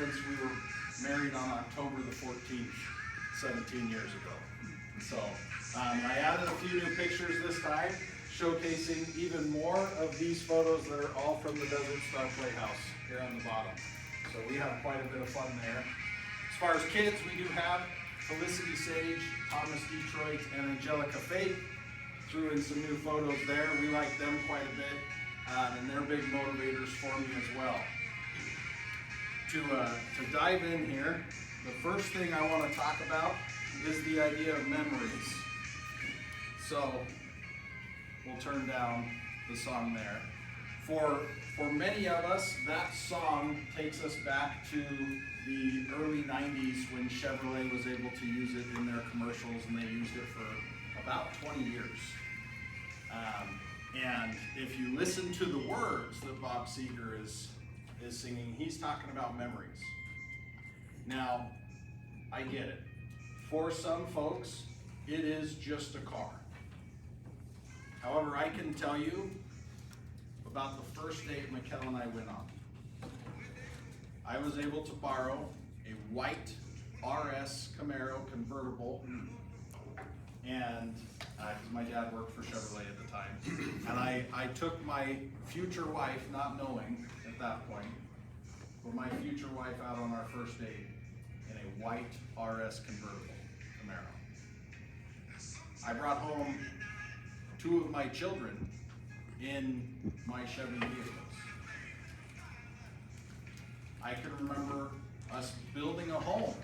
reference, we were married on October the 14th, 17 years ago. So I added a few new pictures this time, showcasing even more of these photos that are all from the Desert Star Playhouse here on the bottom. So we have quite a bit of fun there. As far as kids, we do have Felicity Sage, Thomas Detroit, and Angelica Faith. Threw in some new photos there. We like them quite a bit, and they're big motivators for me as well. To dive in here, the first thing I want to talk about is the idea of memories. So we'll turn down the song there. For many of us, that song takes us back to the early 90s when Chevrolet was able to use it in their commercials, and they used it for about 20 years. And if you listen to the words that Bob Seger is singing, he's talking about memories. Now, I get it. For some folks, it is just a car. However, I can tell you about the first date Mikkel and I went on. I was able to borrow a white RS Camaro convertible, and because my dad worked for Chevrolet at the time, and I took my future wife, not knowing at that point, but my future wife out on our first date in a white RS convertible Camaro. I brought home 2 of my children in my Chevy vehicles. I can remember us building a home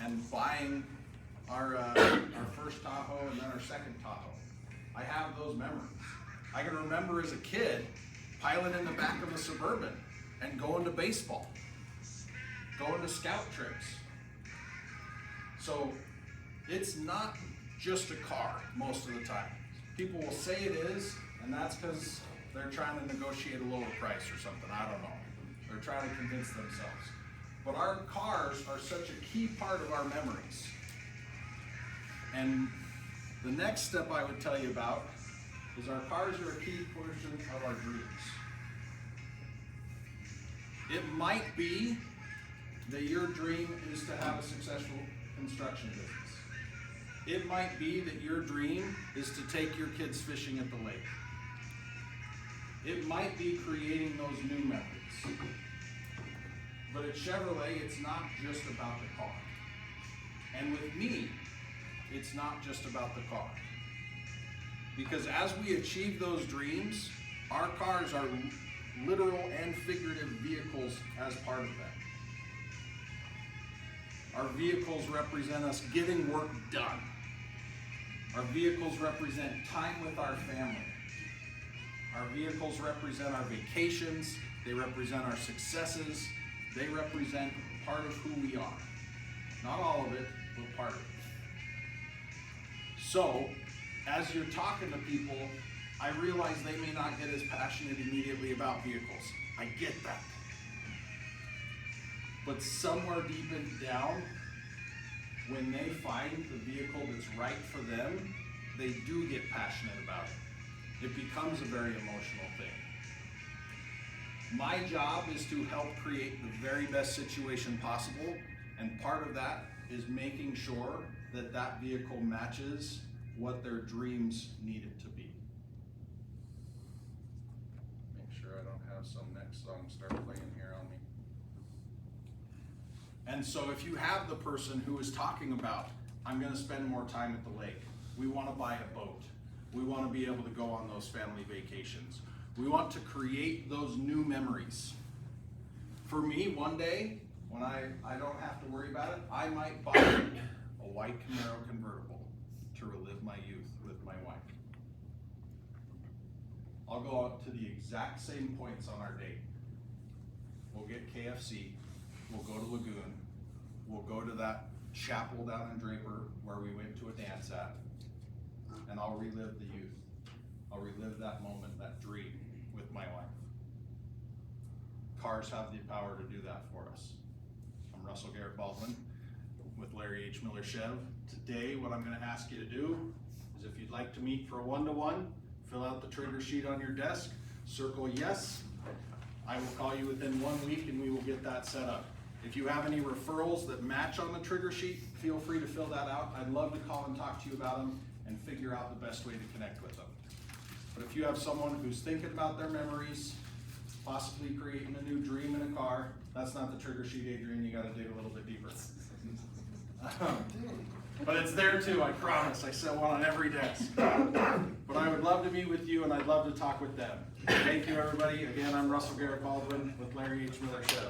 and buying our first Tahoe and then our second Tahoe. I have those memories. I can remember as a kid piling in the back of a Suburban and going to baseball, going to scout trips. So it's not just a car most of the time. People will say it is, and that's because they're trying to negotiate a lower price or something, I don't know. They're trying to convince themselves. But our cars are such a key part of our memories. And the next step I would tell you about is our cars are a key portion of our dreams. It might be that your dream is to have a successful construction business. It might be that your dream is to take your kids fishing at the lake. It might be creating those new memories. But at Chevrolet, it's not just about the car. And with me, it's not just about the car. Because as we achieve those dreams, our cars are literal and figurative vehicles as part of that. Our vehicles represent us getting work done. Our vehicles represent time with our family. Our vehicles represent our vacations. They represent our successes. They represent part of who we are. Not all of it, but part of it. So, as you're talking to people, I realize they may not get as passionate immediately about vehicles. I get that. But somewhere deep down, when they find the vehicle that's right for them, they do get passionate about it. It becomes a very emotional thing. My job is to help create the very best situation possible, and part of that is making sure that that vehicle matches what their dreams need it to be. Make sure I don't have some next song start playing here on me. And so if you have the person who is talking about, I'm going to spend more time at the lake, we want to buy a boat, we want to be able to go on those family vacations, we want to create those new memories. For me, one day, when I don't have to worry about it, I might buy a white Camaro convertible to relive my youth with my wife. I'll go out to the exact same points on our date. We'll get KFC, we'll go to Lagoon, we'll go to that chapel down in Draper where we went to a dance at, and I'll relive the youth. I'll relive that moment, that dream with my wife. Cars have the power to do that for us. I'm Russell Garrett Baldwin with Larry H. Miller Chev. Today, what I'm going to ask you to do is, if you'd like to meet for a one-to-one, fill out the trigger sheet on your desk, circle yes. I will call you within 1 week and we will get that set up. If you have any referrals that match on the trigger sheet, feel free to fill that out. I'd love to call and talk to you about them and figure out the best way to connect with them. But if you have someone who's thinking about their memories, possibly creating a new dream in a car, that's not the trigger sheet, Adrian, you gotta dig a little bit deeper. But it's there too, I promise. I set one on every desk. But I would love to meet with you and I'd love to talk with them. Thank you, everybody. Again, I'm Russell Garrett Baldwin with Larry H. Miller Show.